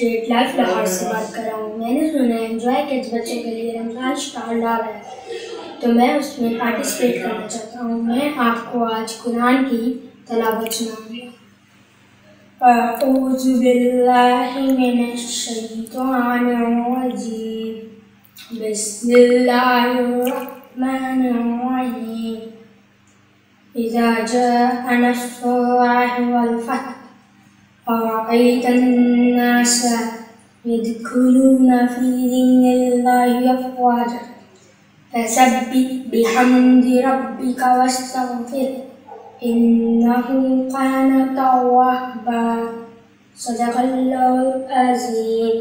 Street life Lahore से बात कर रहा हूँ। मैंने सुना है एंजॉय किड्स बच्चों के लिए रमज़ान स्टाल डाल रहा है, तो मैं उसमें पार्टिसिपेट करना चाहता हूँ। मैं आपको आज कुरान की तलावत सुनाऊंगा। अऊज़ु बिल्लाहि मिनश शैतानिर रजीम। बिस्मिल्लाहिर रहमानिर रहीम। इज़ा जाअ नस्रुल्लाहि वल फतह वरअयत अन्नास यदखुलून फी दीनिल्लाहि अफ़वाजा फसब्बिह बिहम्दि रब्बिका वस्तग़फिर इन्नहु कान तव्वाबा। सदक़ल्लाहुल अज़ीम।